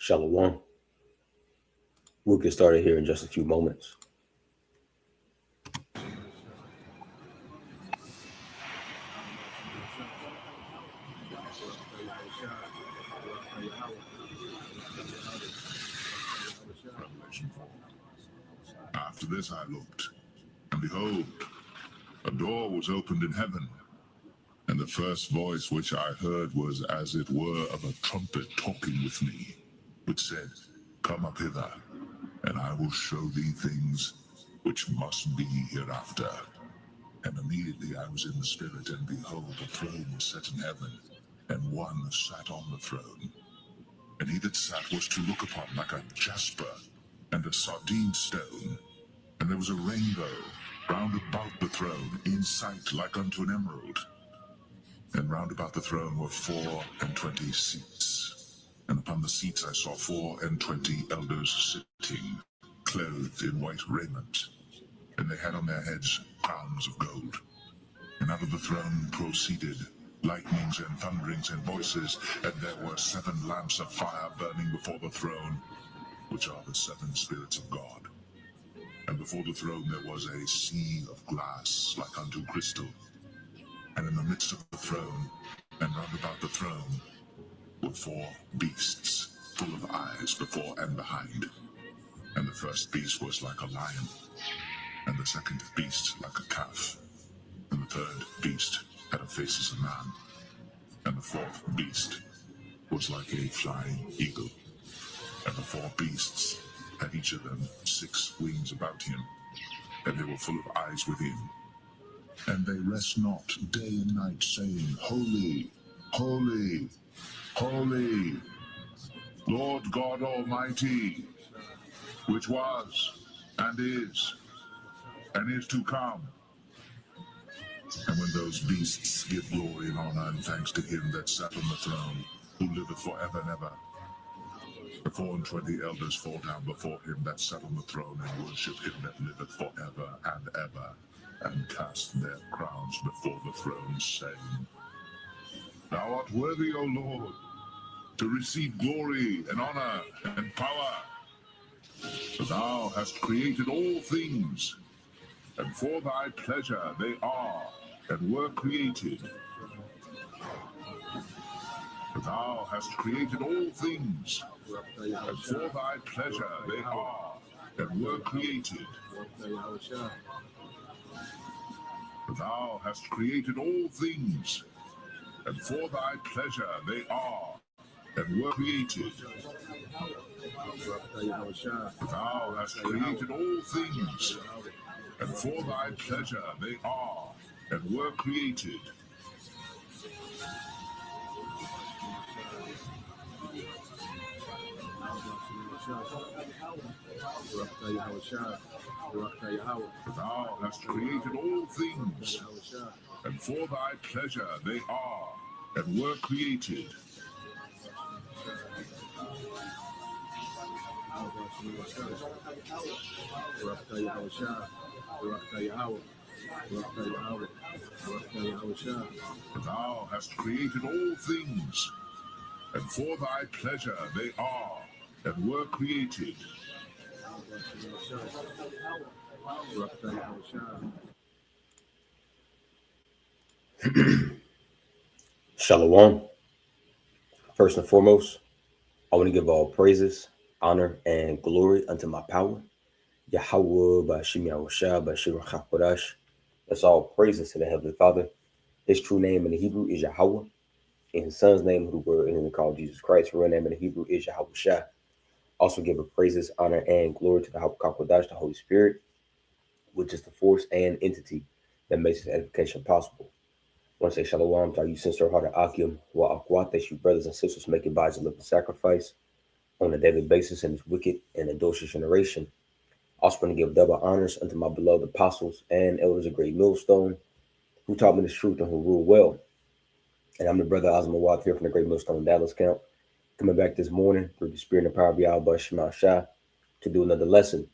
Shalom. We'll get started here in just a few moments. Revelation 4. After this I looked, and behold, a door was opened in heaven, and the first voice which I heard was as it were of a trumpet talking with me, which said, Come up hither, and I will show thee things which must be hereafter. And immediately I was in the Spirit, and behold, a throne was set in heaven, and one sat on the throne. And he that sat was to look upon like a jasper and a sardine stone. And there was a rainbow round about the throne, in sight like unto an emerald. And round about the throne were 24 seats. And upon the seats I saw 24 elders sitting, clothed in white raiment. And they had on their heads crowns of gold. And out of the throne proceeded lightnings and thunderings and voices, and there were 7 lamps of fire burning before the throne, which are the 7 spirits of God. And before the throne there was a sea of glass like unto crystal. And in the midst of the throne, and round about the throne, were 4 beasts, full of eyes before and behind. And the first beast was like a lion, and the second beast like a calf, and the third beast had a face as a man, and the 4th beast was like a flying eagle. And the 4 beasts had each of them 6 wings about him, and they were full of eyes within. And they rest not day and night, saying, Holy, holy, holy, Lord God Almighty, which was, and is to come. And when those beasts give glory and honor and thanks to him that sat on the throne, who liveth forever and ever, the 24 elders fall down before him that sat on the throne, and worship him that liveth forever and ever, and cast their crowns before the throne, saying, Thou art worthy, O Lord, to receive glory and honor and power. For thou hast created all things, and for thy pleasure they are and were created. For thou hast created all things, and for thy pleasure they are and were created. For thou hast created all things, and for thy pleasure they are and were created. For thou hast created all things, and for thy pleasure they are and were created. Thou hast created all things, and for thy pleasure they are and were created. Thou hast created all things, and for thy pleasure they are and were created. Shalom. First and foremost, I want to give all praises, honor, and glory unto my power. Yahweh Bashim Yahushua Bashir Chakodash. That's all praises to the Heavenly Father. His true name in the Hebrew is Yahweh. And his son's name, who were in called Jesus Christ, real name in the Hebrew is Yahushua. Also give praises, honor, and glory to the Hakodash, the Holy Spirit, which is the force and entity that makes this edification possible. I want to say shalom to all you sincere-hearted Akim, wa akwat, you brothers and sisters making bodies a living sacrifice on a daily basis in this wicked and adulterous generation. Also want to give double honors unto my beloved apostles and elders of Great Millstone, who taught me the truth and who rule well. And I'm the brother Osmawad here from the Great Millstone Dallas camp, coming back this morning through the spirit and power of Yahweh Shema Shah to do another lesson.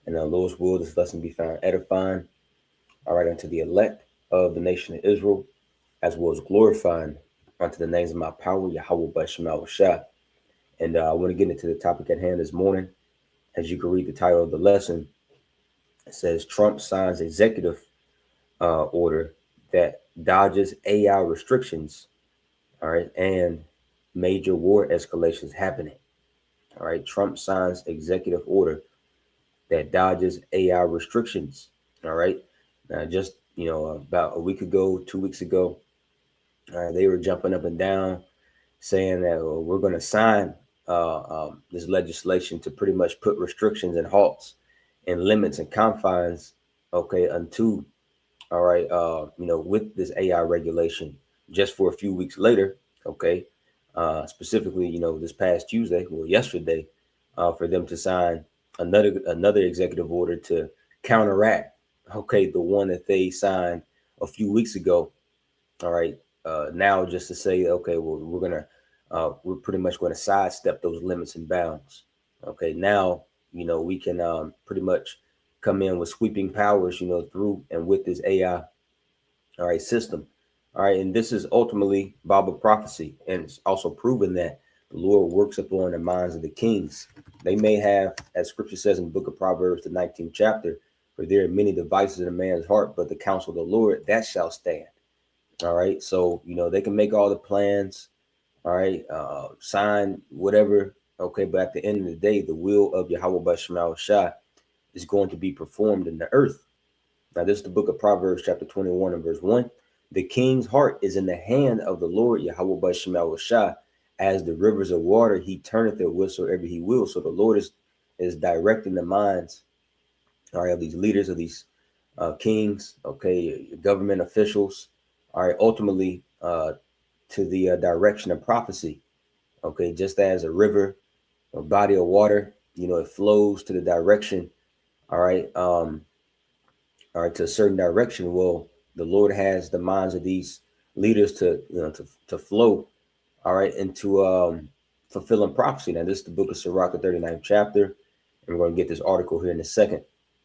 And our Lord's will, this lesson be found edifying, all right, unto the elect of the nation of Israel, as well as glorifying unto the names of my power, Yahweh Shema Shah. And I want to get into the topic at hand this morning. As you can read the title of the lesson, it says Trump signs executive order that dodges AI restrictions. All right, and major war escalations happening. All right, Trump signs executive order that dodges AI restrictions. All right, now just about a week ago, 2 weeks ago, they were jumping up and down saying that we're going to sign this legislation to pretty much put restrictions and halts and limits and confines, okay, unto all right, with this AI regulation, just for a few weeks later, okay, specifically, this past Tuesday, well, yesterday, for them to sign another executive order to counteract, okay, the one that they signed a few weeks ago. All right, now just to say, okay, well, we're pretty much going to sidestep those limits and bounds. Okay, now we can pretty much come in with sweeping powers, through and with this AI all right, system. All right, and this is ultimately Bible prophecy, and it's also proven that the Lord works upon the minds of the kings. They may have, as Scripture says in the book of Proverbs, the 19th chapter, for there are many devices in a man's heart, but the counsel of the Lord that shall stand. All right, so they can make all the plans. All right, sign whatever. Okay, but at the end of the day, the will of Yahweh Bashmal Shah is going to be performed in the earth. Now, this is the book of Proverbs, chapter 21 and verse 1. The king's heart is in the hand of the Lord, Yahweh Bashemal Shah. As the rivers of water, he turneth it whatsoever he will. So the Lord is directing the minds, all right, of these leaders, of these kings, okay, government officials, all right, ultimately to the direction of prophecy, okay, just as a river, a body of water, it flows to the direction, all right, all right, to a certain direction. Well, the Lord has the minds of these leaders to to flow, all right, into fulfilling prophecy. Now, this is the book of Sirach, the 39th chapter, and we're going to get this article here in a second.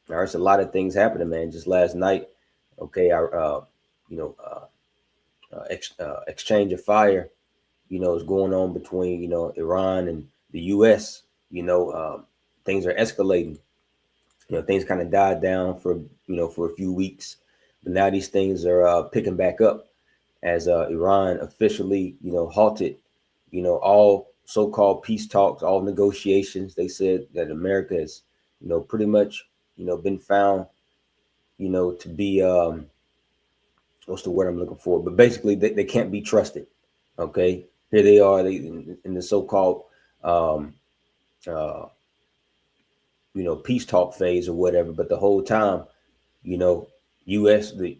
All right, it's a lot of things happening, man. Just last night, okay, our you know exchange of fire, is going on between Iran and the U.S. Things are escalating. Things kind of died down for a few weeks, but now these things are picking back up as Iran officially halted all so-called peace talks, all negotiations. They said that America has pretty much been found to be what's the word I'm looking for, but basically they can't be trusted. Okay, here they are, they in the so-called um, uh, peace talk phase or whatever, but the whole time you know, the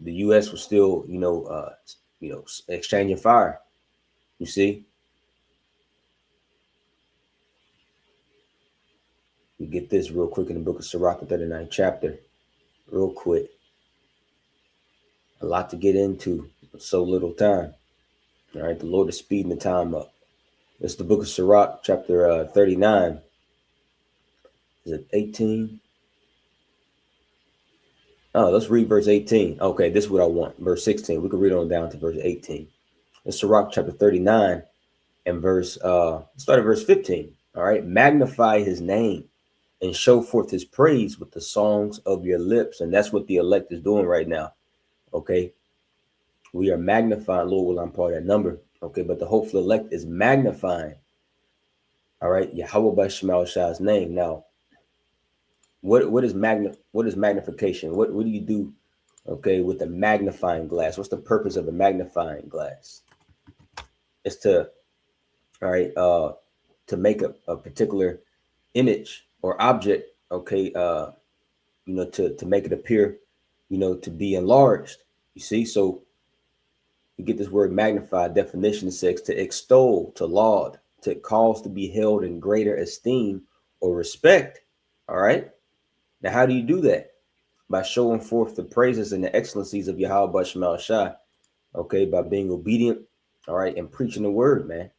U.S. was still, exchanging fire. You see, we get this real quick in the book of Sirach, the 39th chapter, real quick. A lot to get into, so little time. All right, the Lord is speeding the time up. It's the book of Sirach, chapter 39. Is it 18? Oh, let's read verse 18. Okay, this is what I want. Verse 16. We can read on down to verse 18. It's Sirach, chapter 39, and start at verse 15. All right, magnify his name and show forth his praise with the songs of your lips. And that's what the elect is doing right now. Okay, we are magnifying, Lord, will I'm part of that number. Okay, but the hopeful elect is magnifying, all right, Yahweh by Shemal Shah's name. Now, what is magnification? What do you do, okay, with the magnifying glass? What's the purpose of the magnifying glass? It's to, all right, to make a particular image or object, okay, to make it appear, to be enlarged. You see, so you get this word magnified. Definition says to extol, to laud, to cause to be held in greater esteem or respect. All right. Now, how do you do that? By showing forth the praises and the excellencies of Yahweh Bashmal Shah. Okay, by being obedient. All right, and preaching the word, man,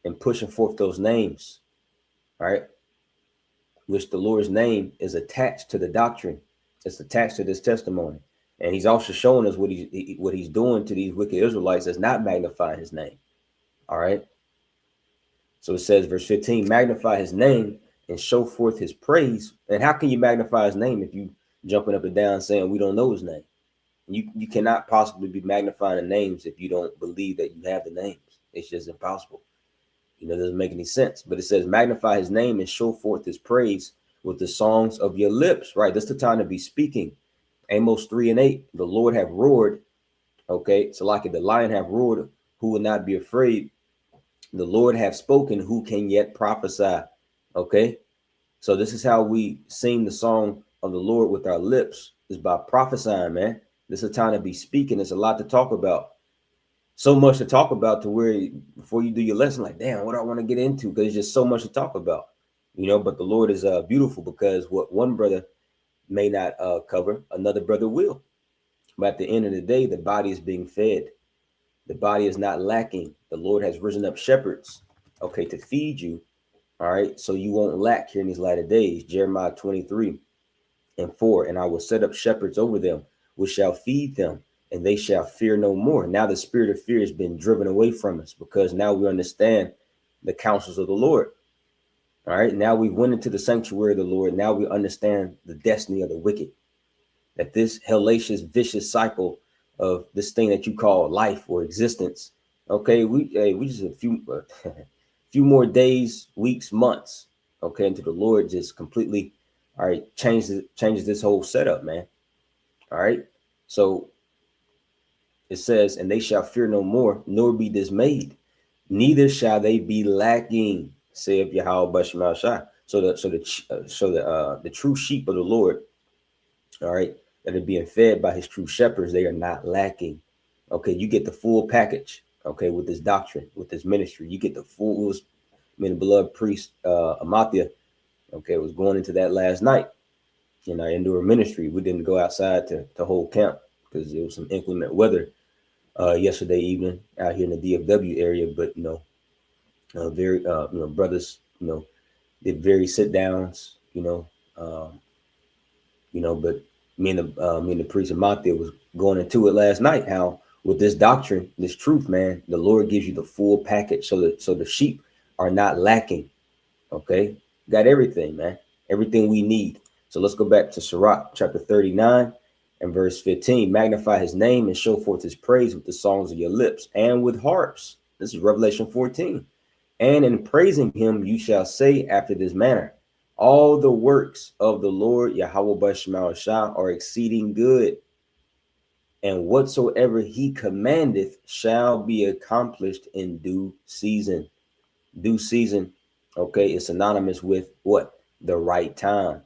and pushing forth those names. All right, which the Lord's name is attached to the doctrine. It's attached to this testimony. And he's also showing us what he's doing to these wicked Israelites that's not magnifying his name. All right. So it says, verse 15, magnify his name and show forth his praise. And how can you magnify his name if you jumping up and down saying we don't know his name? You cannot possibly be magnifying the names if you don't believe that you have the names. It's just impossible. It doesn't make any sense. But it says, magnify his name and show forth his praise with the songs of your lips. Right. That's the time to be speaking. Amos 3:8. The Lord have roared. Okay. So like the lion have roared, who will not be afraid? The Lord have spoken, who can yet prophesy? Okay. So this is how we sing the song of the Lord with our lips, is by prophesying, man. This is a time to be speaking. There's a lot to talk about. So much to talk about to where before you do your lesson, like, damn, what do I want to get into? Because there's just so much to talk about, but the Lord is beautiful, because what one brother may not cover, another brother will. But at the end of the day, the body is being fed. The body is not lacking. The Lord has risen up shepherds, okay, to feed you. All right. So you won't lack here in these latter days. Jeremiah 23:4. And I will set up shepherds over them, which shall feed them, and they shall fear no more. Now the spirit of fear has been driven away from us, because now we understand the counsels of the Lord. All right. Now we went into the sanctuary of the Lord. Now we understand the destiny of the wicked, that this hellacious, vicious cycle of this thing that you call life or existence. Okay. We just a few more days, weeks, months. Okay. Until the Lord just completely, all right, changes this whole setup, man. All right. So it says, and they shall fear no more, nor be dismayed, neither shall they be lacking, saith Yahweh Bashmal Shah. The true sheep of the Lord, all right, that are being fed by his true shepherds, they are not lacking. Okay, you get the full package. Okay, with this doctrine, with this ministry, you get the full. The beloved priest Amathia, okay, was going into that last night in our indoor ministry. We didn't go outside to hold camp because there was some inclement weather yesterday evening out here in the DFW area. But very brothers, did very sit downs, but me and the priest Amathia was going into it last night. How with this doctrine, this truth, man, the Lord gives you the full package, so the sheep are not lacking. Okay, got everything, man, everything we need. So let's go back to Sirach chapter 39 and verse 15. Magnify his name and show forth his praise with the songs of your lips and with harps. This is Revelation 14. And in praising him, you shall say after this manner, all the works of the Lord Yahweh Bashmal Shah are exceeding good, and whatsoever he commandeth shall be accomplished in due season. Due season, okay, is synonymous with what? The right time.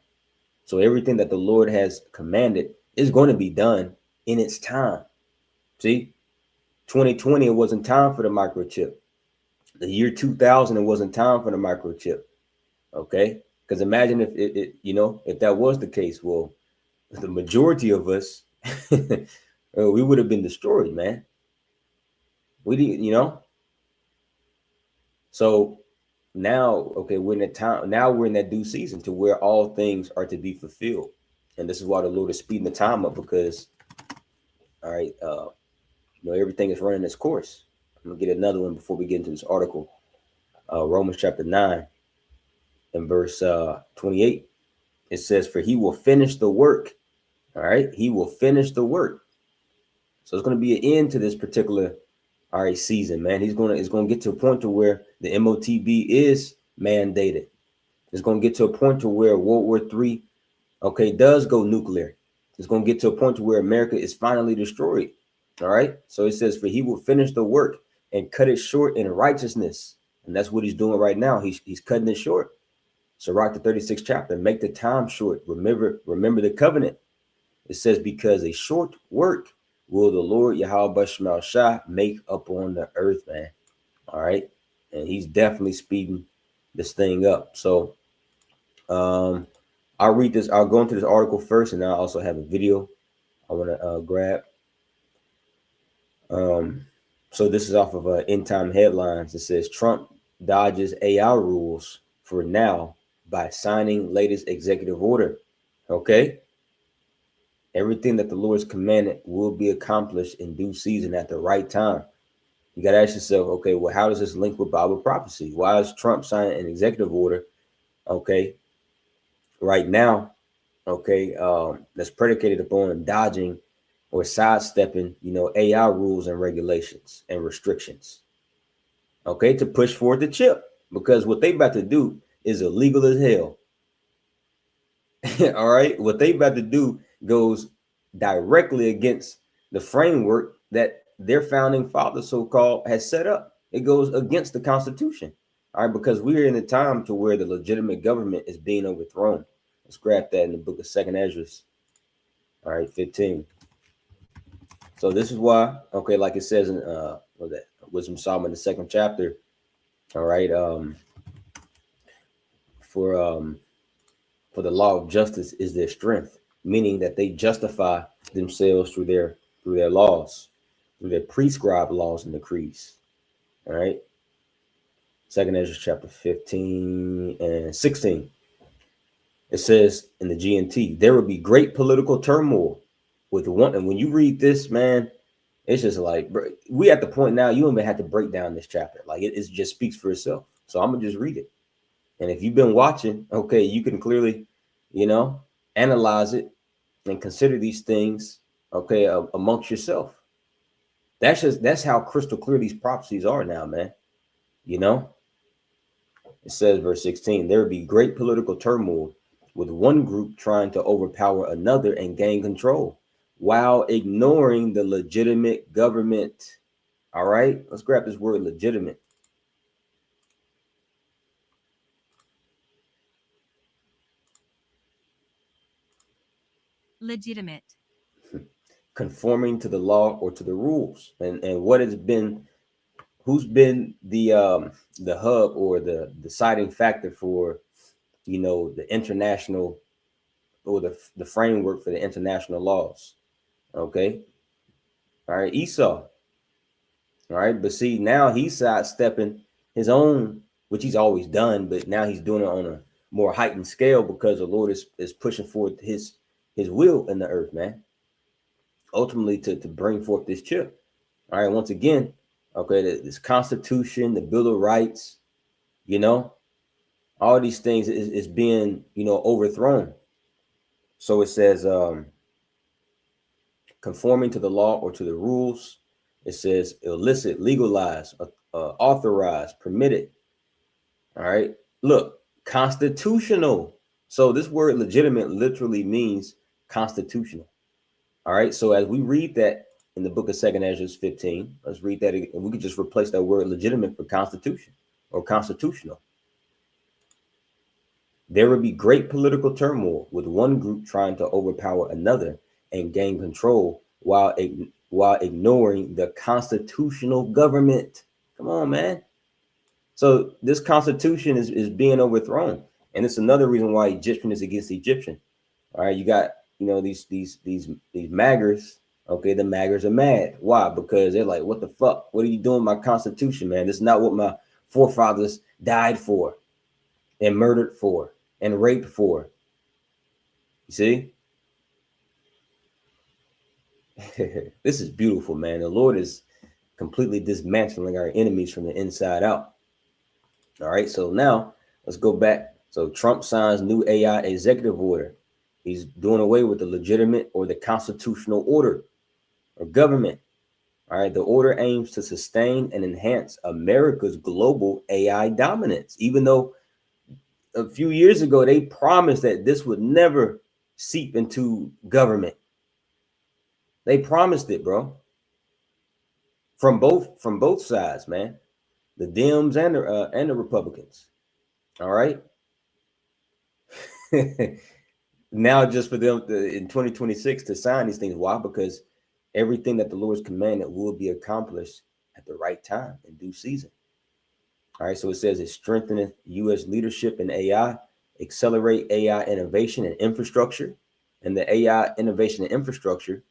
So everything that the Lord has commanded is going to be done in its time. See, 2020, it wasn't time for the microchip. The year 2000, it wasn't time for the microchip. Okay, because imagine if that was the case. Well, the majority of us, we would have been destroyed, man. We didn't. So now, okay, we're in that time. Now we're in that due season to where all things are to be fulfilled, and this is why the Lord is speeding the time up, because, all right, everything is running its course. I'm gonna get another one before we get into this article. Romans chapter 9 and verse 28. It says, "For he will finish the work." All right, he will finish the work. So it's going to be an end to this particular season, man. It's going to get to a point to where the MOTB is mandated. It's going to get to a point to where World War III, okay, does go nuclear. It's going to get to a point to where America is finally destroyed. All right. So it says, "For he will finish the work and cut it short in righteousness," and that's what he's doing right now. He's cutting it short. So, Sirach the 36th chapter, make the time short. Remember the covenant. It says, "Because a short work will the Lord Yahweh Bashmal Shah make upon the earth," man. All right. And he's definitely speeding this thing up. So I'll read this. I'll go into this article first, and I also have a video I want to grab. So this is off of End Time Headlines. It says, "Trump dodges AI rules for now by signing latest executive order." Okay. Everything that the Lord's commanded will be accomplished in due season at the right time. You got to ask yourself, okay, well, how does this link with Bible prophecy? Why is Trump signing an executive order, okay, right now, okay, that's predicated upon dodging or sidestepping, AI rules and regulations and restrictions, okay, to push forward the chip, because what they about to do is illegal as hell. All right, what they about to do goes directly against the framework that their founding father, so-called, has set up. It goes against the Constitution. All right, because we're in a time to where the legitimate government is being overthrown. Let's grab that in the book of Second Ezra. All right, 15. So this is why, okay, like it says in what that Wisdom Solomon, the second chapter. All right, for for the law of justice is their strength, meaning that they justify themselves through their laws, through their prescribed laws and decrees. All right. Second Ezra chapter 15 and 16. It says in the GNT, there will be great political turmoil with one. And when you read this, man, it's just like we at the point now you don't even have to break down this chapter. Like it just speaks for itself. So I'm gonna just read it. And if you've been watching, okay, you can clearly, you know, analyze it and consider these things, okay, amongst yourself. That's how crystal clear these prophecies are now, man. You know, it says, verse 16, there will be great political turmoil with one group trying to overpower another and gain control while ignoring the legitimate government. All right, let's grab this word legitimate. Legitimate. Conforming to the law or to the rules. And what has been, who's been the hub or the deciding factor for, the international or the framework for the international laws. Okay. All right, Esau. All right, but see, now he's sidestepping his own, which he's always done, but now he's doing it on a more heightened scale because the Lord is pushing forth his will in the earth, man. Ultimately to bring forth this chip. All right, once again, okay, this Constitution, the Bill of Rights, you know, all these things is being, overthrown. So it says, conforming to the law or to the rules. It says illicit, legalized, authorized, permitted. All right. Look, constitutional. So this word legitimate literally means constitutional. All right. So as we read that in the book of Second Ezra 15, let's read that again. And we could just replace that word legitimate for constitution or constitutional. There would be great political turmoil with one group trying to overpower another and gain control while ignoring the constitutional government. Come on, man. So this constitution is being overthrown. And it's another reason why Egyptian is against Egyptian. All right, you got, these maggers. Okay, the maggers are mad. Why? Because they're like, what the fuck? What are you doing with my constitution, man? This is not what my forefathers died for and murdered for and raped for. You see? This is beautiful, man. The Lord is completely dismantling our enemies from the inside out. All right, so now let's go back. So Trump signs new AI executive order. He's doing away with the legitimate or the constitutional order or government. All right, the order aims to sustain and enhance America's global AI dominance, even though a few years ago they promised that this would never seep into government. They promised it, bro. From both sides, man. The Dems and the Republicans. All right. Now, just for them in 2026 to sign these things. Why? Because everything that the Lord's commanded will be accomplished at the right time in due season. All right. So it says it strengtheneth U.S. leadership in AI, accelerate AI innovation and infrastructure, and the AI innovation and infrastructure,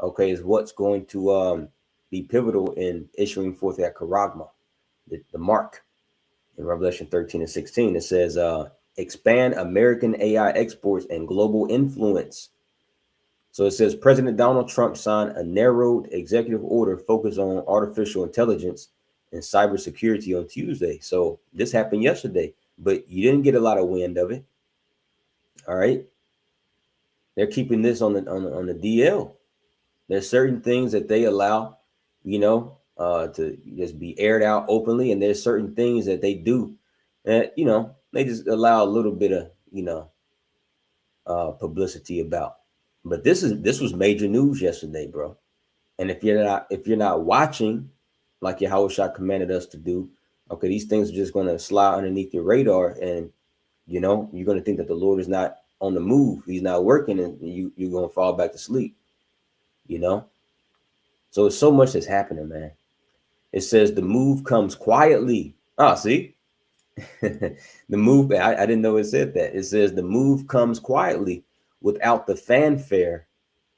okay, is what's going to be pivotal in issuing forth that charagma, the mark in Revelation 13 and 16. It says, expand American AI exports and global influence. So it says President Donald Trump signed a narrowed executive order focused on artificial intelligence and cybersecurity on Tuesday. So this happened yesterday, but you didn't get a lot of wind of it. All right, they're keeping this on the DL. There's certain things that they allow, to just be aired out openly, and there's certain things that they do that they just allow a little bit of publicity about. But this was major news yesterday, bro. And if you're not watching, like Yahushua commanded us to do, okay, these things are just going to slide underneath your radar, and you're going to think that the Lord is not on the move, He's not working, and you're going to fall back to sleep. You know, so it's so much that's happening, man. It says the move comes quietly. Oh, see, the move. I didn't know it said that. It says the move comes quietly, without the fanfare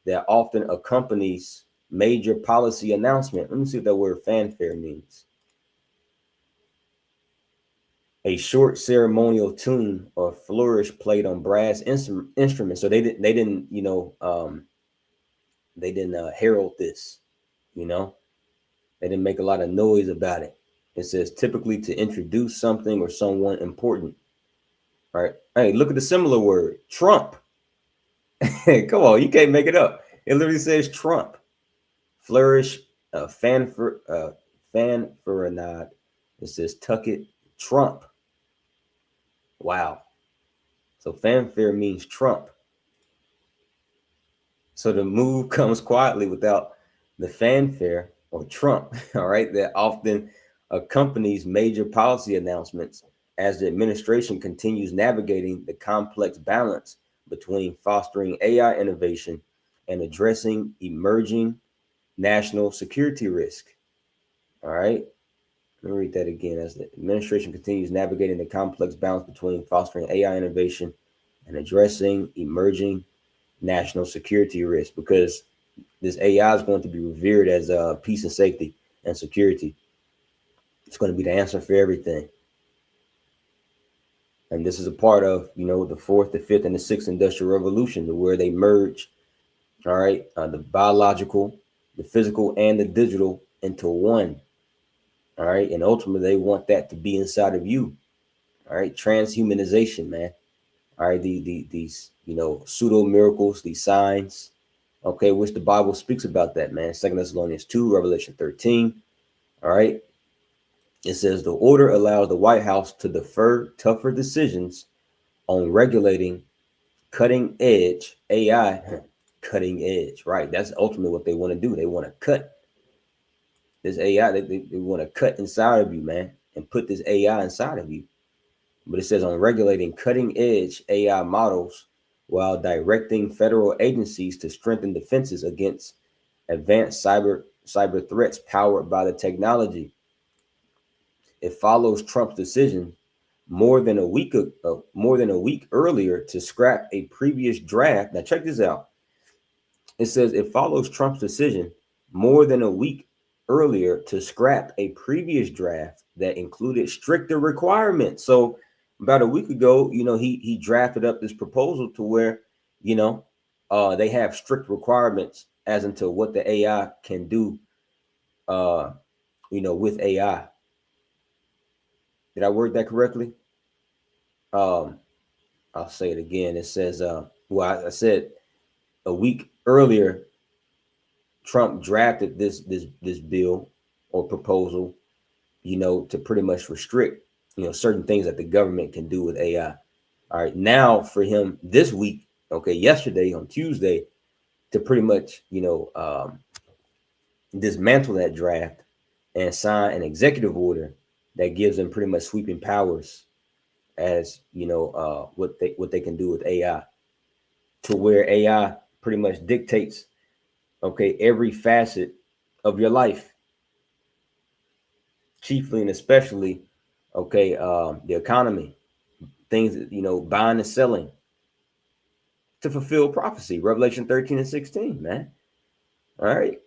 that often accompanies major policy announcement. Let me see what that word fanfare means. A short ceremonial tune or flourish played on brass instruments. So they didn't herald this. You know, they didn't make a lot of noise about it. It says typically to introduce something or someone important. All right. Hey, look at the similar word, Trump. Come on, you can't make it up. It literally says Trump. Flourish, fanfaronade. It says tuck it, Trump. Wow. So fanfare means Trump. So the move comes quietly without the fanfare or Trump, all right, that often accompanies major policy announcements as the administration continues navigating the complex balance between fostering AI innovation and addressing emerging national security risk. All right. Let me read that again. As the administration continues navigating the complex balance between fostering AI innovation and addressing emerging national security risk, because this AI is going to be revered as peace and safety and security. It's going to be the answer for everything. And this is a part of, the fourth, the fifth, and the sixth industrial revolution, where they merge, all right, the biological, the physical, and the digital into one. All right. And ultimately, they want that to be inside of you. All right. Transhumanization, man. All right. These, pseudo miracles, these signs, okay, which the Bible speaks about that, man. 2 Thessalonians 2, Revelation 13. All right. It says the order allows the White House to defer tougher decisions on regulating cutting edge AI. Cutting edge, right? That's ultimately what they want to do. They want to cut this AI. They want to cut inside of you, man, and put this AI inside of you. But it says on regulating cutting edge AI models while directing federal agencies to strengthen defenses against advanced cyber threats powered by the technology. It follows Trump's decision more than a week earlier to scrap a previous draft. Now check this out. It says it follows Trump's decision more than a week earlier to scrap a previous draft that included stricter requirements. So about a week ago, he drafted up this proposal to where, they have strict requirements as into what the AI can do, with AI. Did I word that correctly? Um, I'll say it again. It says, well, I said a week earlier, Trump drafted this bill or proposal, to pretty much restrict, certain things that the government can do with AI. All right, now for him this week, okay, yesterday on Tuesday, to pretty much, dismantle that draft and sign an executive order that gives them pretty much sweeping powers as what they can do with AI, to where AI pretty much dictates, okay, every facet of your life, chiefly and especially, okay, the economy, things, buying and selling to fulfill prophecy, Revelation 13 and 16, man. All right.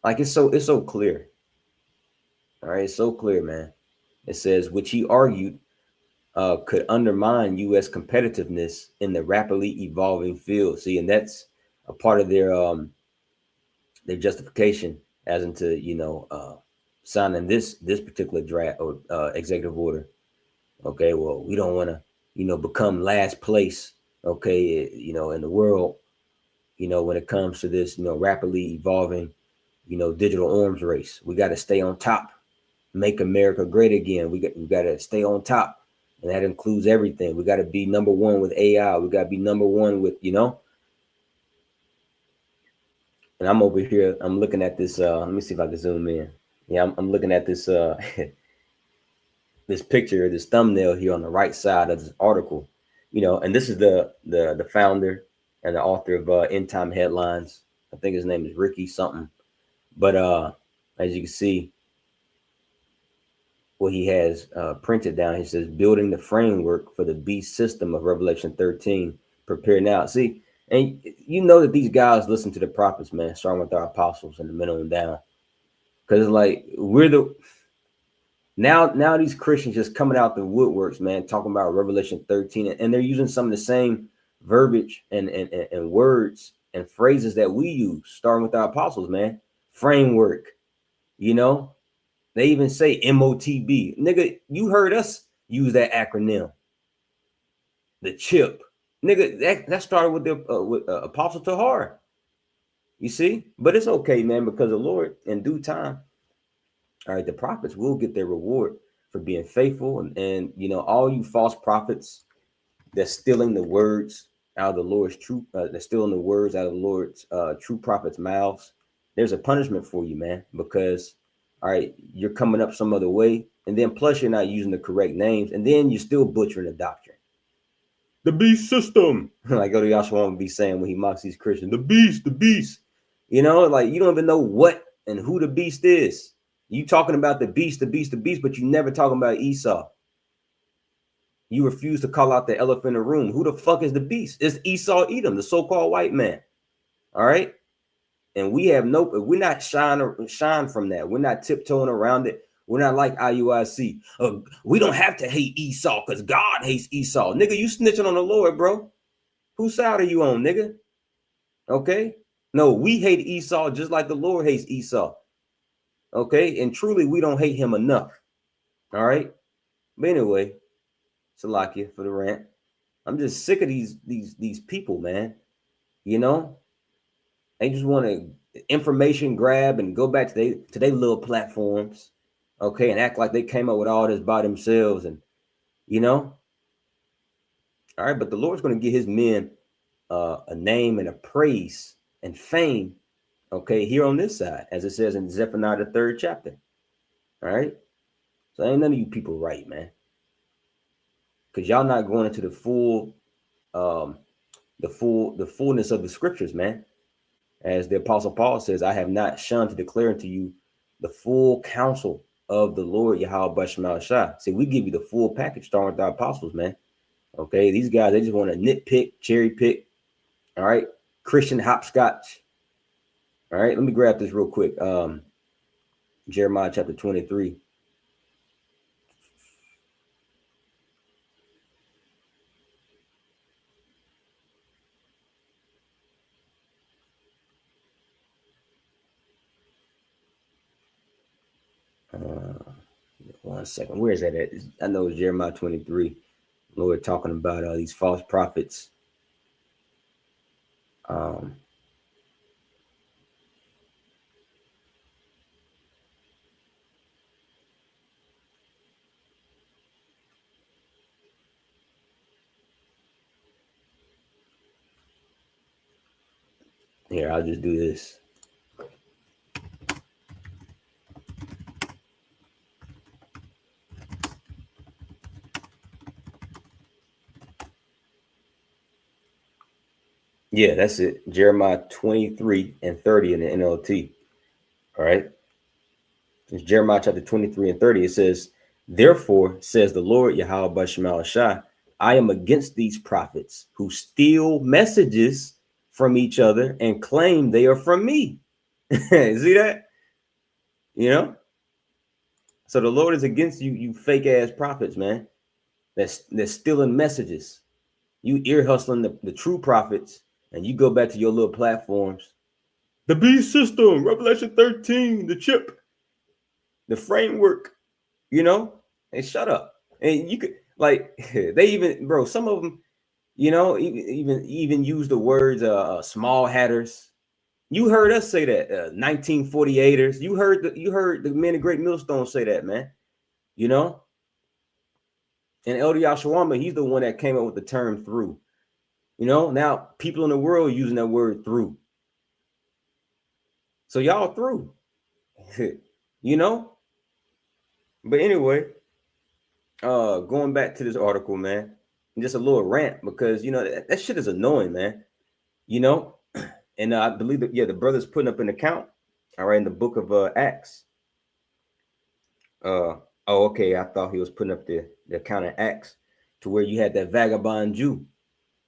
Like it's so clear. All right, it's so clear, man. It says, which he argued could undermine U.S. competitiveness in the rapidly evolving field. See, and that's a part of their justification as into signing this particular draft or executive order. Okay, well, we don't want to become last place. Okay, in the world, when it comes to this rapidly evolving digital arms race, we got to stay on top, make America great again. We got to stay on top, and that includes everything. We got to be number one with AI. We got to be number one with And I'm over here. I'm looking at this. Let me see if I can zoom in. Yeah, I'm looking at this this picture, this thumbnail here on the right side of this article. And this is the founder and the author of End Time Headlines. I think his name is Ricky something. But as you can see, what he has printed down, he says, building the framework for the beast system of Revelation 13. Prepare now. See, and you know that these guys listen to the prophets, man, starting with our apostles and the middle and down. Because like now these Christians just coming out the woodworks, man, talking about Revelation 13, and they're using some of the same verbiage and words and phrases that we use, starting with our apostles, man. Framework, you know. They even say MOTB. Nigga, you heard us use that acronym. The chip. Nigga, that started with Apostle Tahar. You see? But it's okay, man, because the Lord, in due time, all right, the prophets will get their reward for being faithful. And all you false prophets that's stealing the words out of the Lord's true, they're stealing the words out of the Lord's true prophets' mouths. There's a punishment for you, man, because all right, you're coming up some other way, and then plus you're not using the correct names, and then you're still butchering the doctrine. The beast system, like Odie Yashua would be saying when he mocks these Christians, the beast, the beast. Like you don't even know what and who the beast is. You talking about the beast, the beast, the beast, but you never talking about Esau. You refuse to call out the elephant in the room. Who the fuck is the beast? It's Esau Edom, the so-called white man. All right. And we're not shine from that. We're not tiptoeing around it. We're not like IUIC. We don't have to hate Esau because God hates Esau. Nigga, you snitching on the Lord, bro. Whose side are you on, nigga? Okay? No, we hate Esau just like the Lord hates Esau. Okay? And truly, we don't hate him enough. All right? But anyway, Salakia for the rant. I'm just sick of these people, man. They just want to information grab and go back to their little platforms, okay, and act like they came up with all this by themselves, and all right. But the Lord's going to give His men a name and a praise and fame, okay, here on this side, as it says in Zephaniah the 3rd chapter. All right, so ain't none of you people right, man, because y'all not going into the fullness of the scriptures, man. As the Apostle Paul says, I have not shunned to declare unto you the full counsel of the Lord Yahweh Bashmal Shah. See, we give you the full package starting with our apostles, man. Okay, these guys, they just want to nitpick, cherry pick. All right, Christian hopscotch. All right, let me grab this real quick. Jeremiah chapter 23. One second. Where is that at? I know it's Jeremiah 23. Lord talking about these false prophets. Here, I'll just do this. Yeah, that's it. Jeremiah 23 and 30 in the NLT. All right. It's Jeremiah chapter 23 and 30. It says, therefore, says the Lord Yahweh Bashmal Shah, I am against these prophets who steal messages from each other and claim they are from me. See that? So the Lord is against you, you fake ass prophets, man. that's stealing messages. You ear hustling the true prophets, and you go back to your little platforms. The beast system, Revelation 13, the chip, the framework, you know, and shut up. And you could like they even bro, some of them, even use the words small hatters. You heard us say that 1948ers. You heard the men of Great Millstone say that, man. You know, and Elder Yashawama, he's the one that came up with the term through. Now people in the world using that word through. So y'all through, you know. But anyway, going back to this article, man, just a little rant because that shit is annoying, man. You know, and I believe that the brother's putting up an account, all right, in the book of Acts. Oh, okay. I thought he was putting up the account of Acts to where you had that vagabond Jew,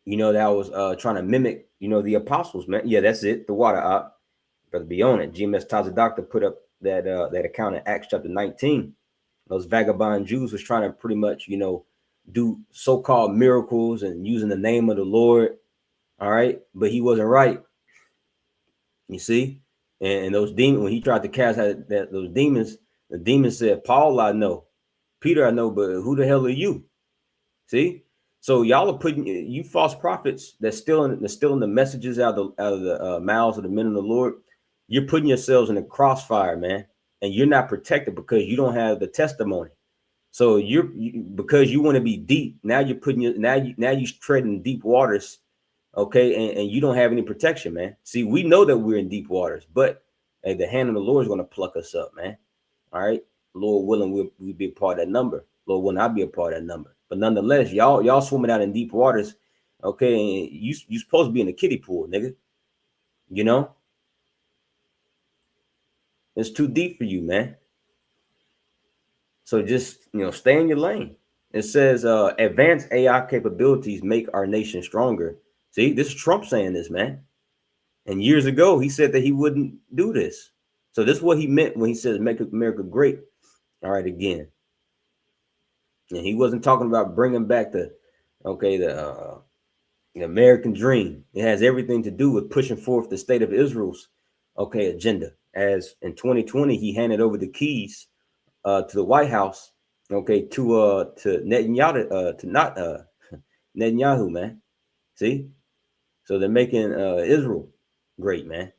that was trying to mimic, the apostles, man. Yeah, that's it. The water up. Better be on it. GMS Taza Doctor put up that account in Acts chapter 19. Those vagabond Jews was trying to pretty much, do so-called miracles and using the name of the Lord. All right. But he wasn't right. You see? And those demons, when he tried to cast out those demons, the demons said, Paul, I know. Peter, I know, but who the hell are you? See? So y'all are putting you false prophets that's stealing the messages out of the mouths of the men of the Lord. You're putting yourselves in a crossfire, man, and you're not protected because you don't have the testimony. So because you want to be deep. Now you're putting now you treading deep waters, okay, and you don't have any protection, man. See, we know that we're in deep waters, but hey, the hand of the Lord is going to pluck us up, man. All right, Lord willing, we'll be a part of that number. Lord willing, I'll be a part of that number. But nonetheless, y'all swimming out in deep waters, okay? And you supposed to be in a kiddie pool, nigga. You know, it's too deep for you, man. So just stay in your lane. It says advanced AI capabilities make our nation stronger. See, this is Trump saying this, man. And years ago, he said that he wouldn't do this. So this is what he meant when he says make America great. All right, again. And he wasn't talking about bringing back the American dream. It has everything to do with pushing forth the state of Israel's agenda. As in 2020, he handed over the keys to the White House, to Netanyahu, to not Netanyahu, man. See, so they're making Israel great, man.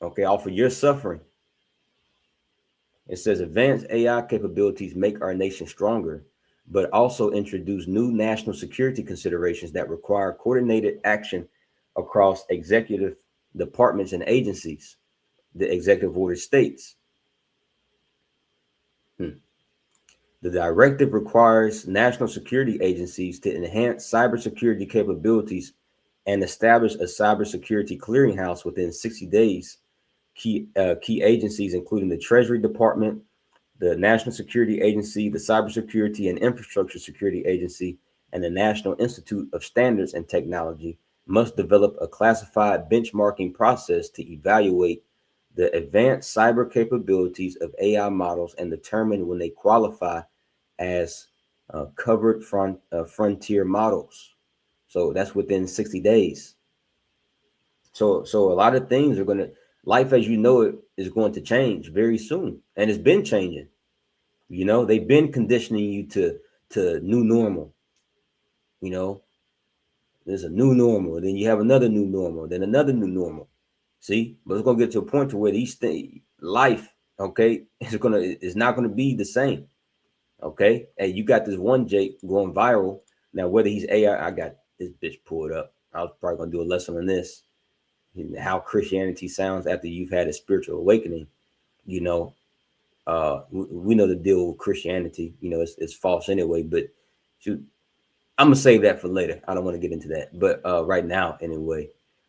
Okay, all for your suffering. It says advanced AI capabilities make our nation stronger, but also introduce new national security considerations that require coordinated action across executive departments and agencies. The executive order states. The directive requires national security agencies to enhance cybersecurity capabilities and establish a cybersecurity clearinghouse within 60 days. Key agencies, including the Treasury Department, the National Security Agency, the Cybersecurity and Infrastructure Security Agency, and the National Institute of Standards and Technology, must develop a classified benchmarking process to evaluate the advanced cyber capabilities of AI models and determine when they qualify as covered frontier models. So that's within 60 days. So a lot of things are going to, life as you know it is going to change very soon. And it's been changing. They've been conditioning you to new normal. There's a new normal, then you have another new normal, then another new normal. See, but it's gonna get to a point to where these things, life, okay, is not gonna be the same. Okay, and you got this one Jake going viral now. Whether he's AI, I got this bitch pulled up. I was probably gonna do a lesson on this, how Christianity sounds after you've had a spiritual awakening. We know the deal with Christianity. It's false anyway. But shoot, I'm gonna save that for later. I don't want to get into that, but right now anyway.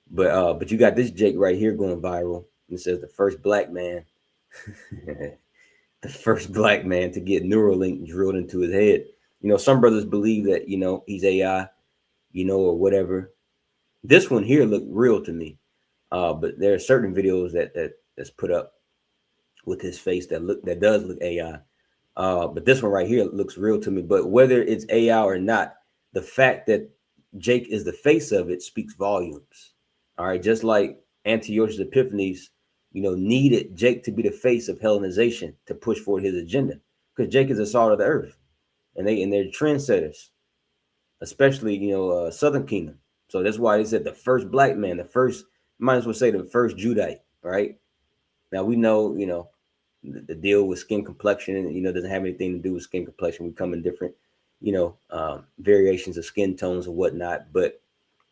But you got this Jake right here going viral. It says the first black man, the first black man to get Neuralink drilled into his head. Some brothers believe that he's AI, or whatever. This one here looked real to me, but there are certain videos that's put up with his face that does look AI. But this one right here looks real to me. But whether it's AI or not, the fact that Jake is the face of it speaks volumes. All right, just like Antiochus Epiphanes, needed Jake to be the face of Hellenization to push forward his agenda, because Jake is the salt of the earth, and they're trendsetters, especially Southern Kingdom. So that's why they said the first black man, the first, might as well say the first Judite, right? Now we know, the deal with skin complexion, doesn't have anything to do with skin complexion. We come in different, variations of skin tones and whatnot, but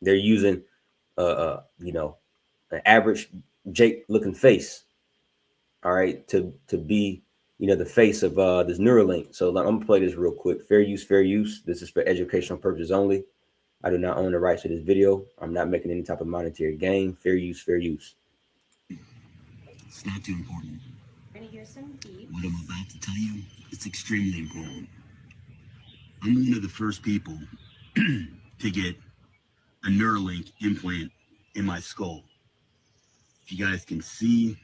they're using, an average Jake looking face, all right, to be, the face of this Neuralink. So I'm gonna play this real quick. Fair use, fair use. This is for educational purposes only. I do not own the rights to this video. I'm not making any type of monetary gain. Fair use, fair use. It's not too important. What I'm about to tell you, it's extremely important. I'm one of the first people to get a Neuralink implant in my skull. If you guys can see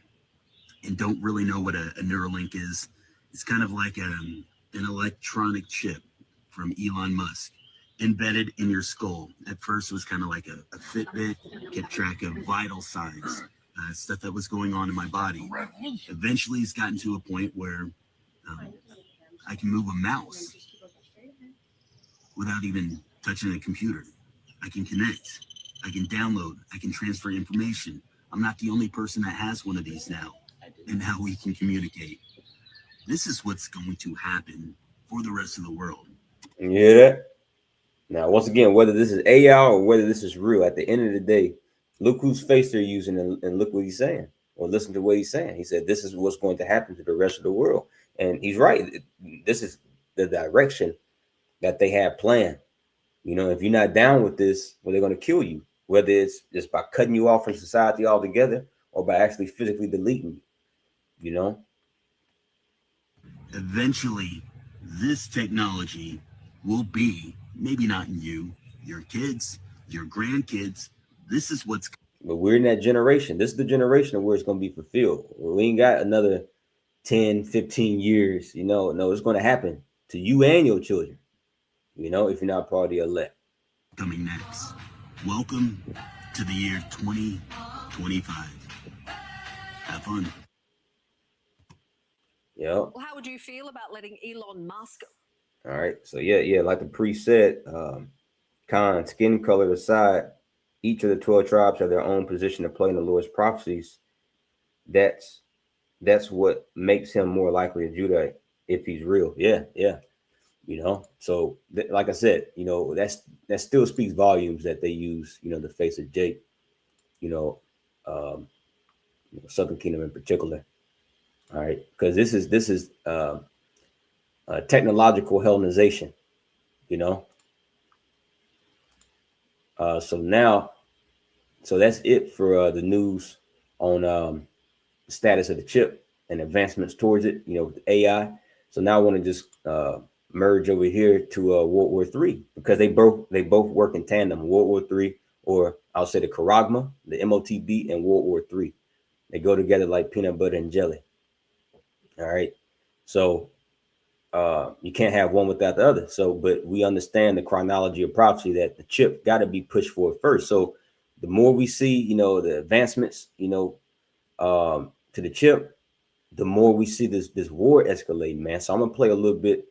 and don't really know what a Neuralink is, it's kind of like an electronic chip from Elon Musk embedded in your skull. At first, it was kind of like a Fitbit, kept track of vital signs, stuff that was going on in my body. Eventually, it's gotten to a point where I can move a mouse without even touching a computer. I can connect, I can download, I can transfer information. I'm not the only person that has one of these now, and now we can communicate. This is what's going to happen for the rest of the world. You hear that? Now, once again, whether this is AI or whether this is real, at the end of the day, look whose face they're using, and look what he's saying, or listen to what he's saying. He said, this is what's going to happen to the rest of the world. And he's right. This is the direction that they have planned. If you're not down with this, well, they're going to kill you, whether it's just by cutting you off from society altogether or by actually physically deleting you. Eventually, this technology will be, maybe not in you, your kids, your grandkids. This is what's. But we're in that generation. This is the generation where it's going to be fulfilled. We ain't got another 10, 15 years. No, it's going to happen to you and your children, if you're not part of the elect. Coming next. Welcome to the year 2025. Have fun. Yeah. Well, how would you feel about letting Elon Musk? All right. So yeah, like the priest said, skin color aside, each of the 12 tribes have their own position to play in the Lord's prophecies. That's what makes him more likely a Judite if he's real. Yeah. So like I said, that still speaks volumes that they use, the face of Jake, Southern Kingdom in particular. All right, because this is technological Hellenization, you know. So that's it for the news on the status of the chip and advancements towards it, with AI. So now I want to just merge over here to World War III, because they both work in tandem. World War III, or I'll say the Charagma, the MOTB, and World War III. They go together like peanut butter and jelly. All right. So you can't have one without the other. So, but we understand the chronology of prophecy that the chip got to be pushed forward first. So the more we see, the advancements, to the chip, the more we see this war escalating, man. So I'm gonna play a little bit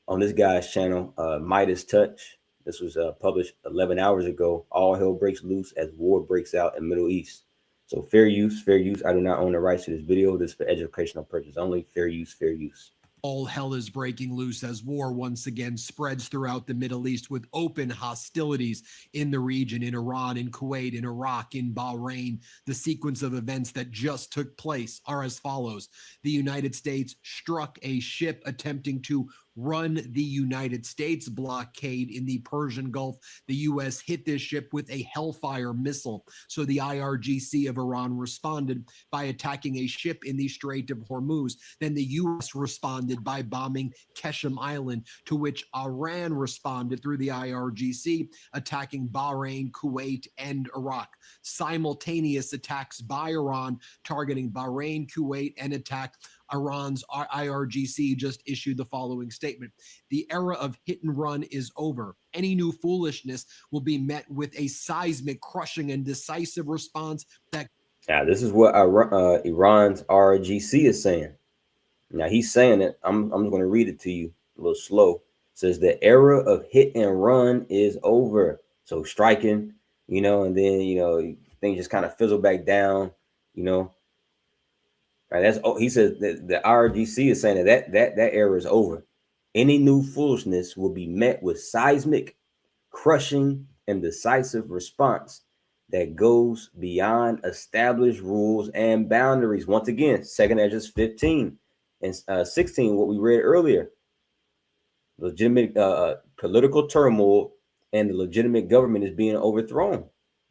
on this guy's channel, Midas Touch. This was published 11 hours ago. All hell breaks loose as war breaks out in Middle East. So fair use, fair use. I do not own the rights to this video. This is for educational purposes only. Fair use, fair use. All hell is breaking loose as war once again spreads throughout the Middle East, with open hostilities in the region, in Iran, in Kuwait, in Iraq, in Bahrain. The sequence of events that just took place are as follows. The United States struck a ship attempting to run the United States blockade in the Persian Gulf. The U.S. hit this ship with a Hellfire missile. So the IRGC of Iran responded by attacking a ship in the Strait of Hormuz. Then the U.S. responded by bombing Keshem Island, to which Iran responded through the IRGC, attacking Bahrain, Kuwait, and Iraq. Simultaneous attacks by Iran targeting Bahrain, Kuwait, and attack Iran's IRGC just issued the following statement: the era of hit and run is over. Any new foolishness will be met with a seismic, crushing, and decisive response that. Now, this is what Iran's RGC is saying. Now, he's saying it. I'm just going to read it to you a little slow. It says the era of hit and run is over. So striking, and then, things just kind of fizzle back down, Right, he says that the RGC is saying that era is over. Any new foolishness will be met with seismic, crushing, and decisive response that goes beyond established rules and boundaries. Once again, 2 Ezra 15 and 16, what we read earlier. Legitimate political turmoil and the legitimate government is being overthrown.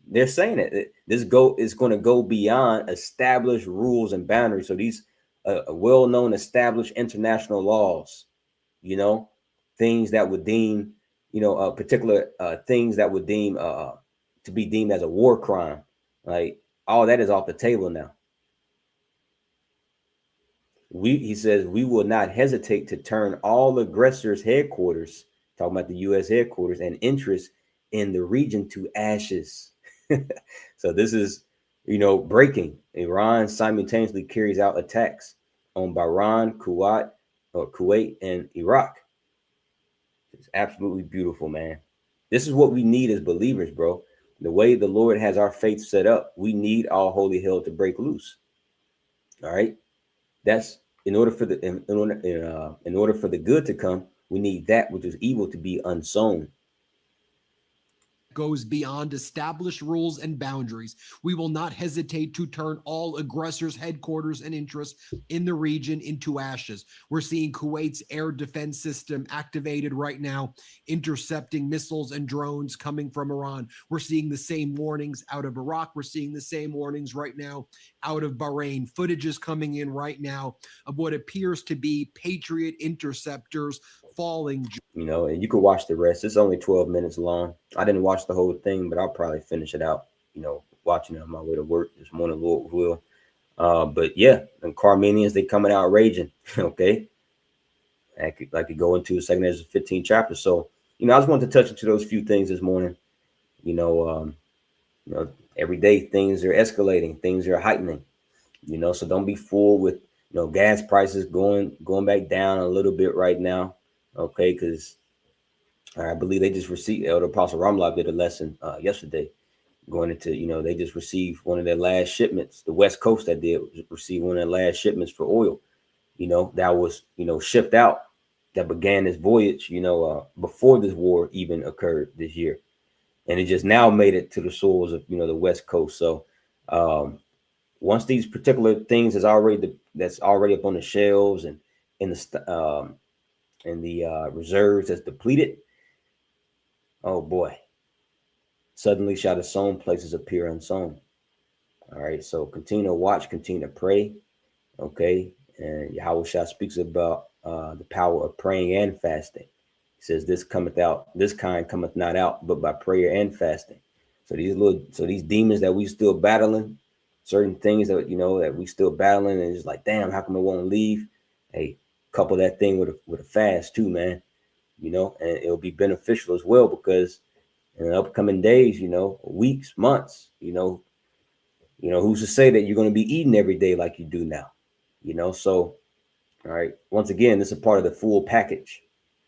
They're saying it. This is going to go beyond established rules and boundaries. So these well-known established international laws, things that would deem, particular things that would deem to be deemed as a war crime, like all that is off the table now. He says we will not hesitate to turn all aggressors' headquarters, talking about the U.S. headquarters, and interests in the region to ashes. So this is, breaking. Iran simultaneously carries out attacks on Bahrain, Kuwait, and Iraq. It's absolutely beautiful, man. This is what we need as believers, bro. The way the Lord has our faith set up, we need all holy hell to break loose. All right, that's in order for the good to come. We need that which is evil to be unsown. Goes beyond established rules and boundaries. We will not hesitate to turn all aggressors' headquarters and interests in the region into ashes. We're seeing Kuwait's air defense system activated right now, intercepting missiles and drones coming from Iran. We're seeing the same warnings out of Iraq. We're seeing the same warnings right now out of Bahrain. Footage is coming in right now of what appears to be Patriot interceptors falling. And you could watch the rest. It's only 12 minutes long. I didn't watch the whole thing, but I'll probably finish it out, watching it on my way to work this morning, Lord will. But yeah, and Carmenians, they coming out raging. Okay. I could go into 2 Ezra 15 chapter. So, I just wanted to touch into those few things this morning. Every day things are escalating, things are heightening, so don't be fooled with, gas prices going back down a little bit right now. Okay, because I believe they just received, Elder Apostle Ramlov did a lesson yesterday going into, they just received one of their last shipments. The West Coast that did receive one of their last shipments for oil, that was, shipped out, that began this voyage, before this war even occurred this year. And it just now made it to the shores of, the West Coast. So once these particular things that's already up on the shelves and in the reserves that's depleted, oh boy, suddenly shall the sown places appear unsown. All right, so continue to watch, continue to pray. Okay, and Yahweh Shah speaks about the power of praying and fasting. He says, this kind cometh not out, but by prayer and fasting. So these demons that we still battling, certain things that that we still battling, and it's like, damn, how come it won't leave? Hey, couple that thing with a fast too, man. And it'll be beneficial as well, because in the upcoming days, weeks, months, who's to say that you're going to be eating every day like you do now? So, all right, once again, this is a part of the full package,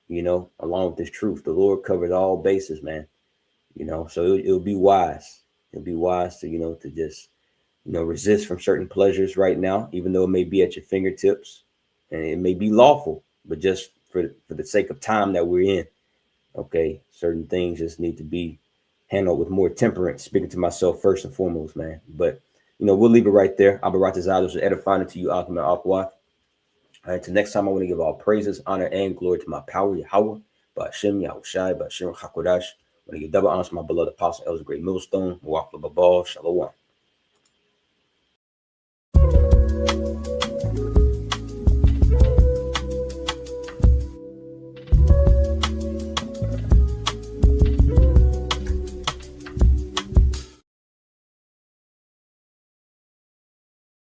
along with this truth. The Lord covers all bases, man. So it'll be wise. It'll be wise to, to just, resist from certain pleasures right now, even though it may be at your fingertips and it may be lawful, but just for the sake of time that we're in. Okay, certain things just need to be handled with more temperance. Speaking to myself first and foremost, man. But we'll leave it right there. I'll be right to was edifying to you, Alchemy Aqua. All right, till next time, I want to give all praises, honor, and glory to my power, Yahweh, Ba'ashem, Yahushai, Ba'ashem, Hakodash. I want to give double honor to my beloved apostle, Elder Great Millstone, Muwafla Babal, Shalom.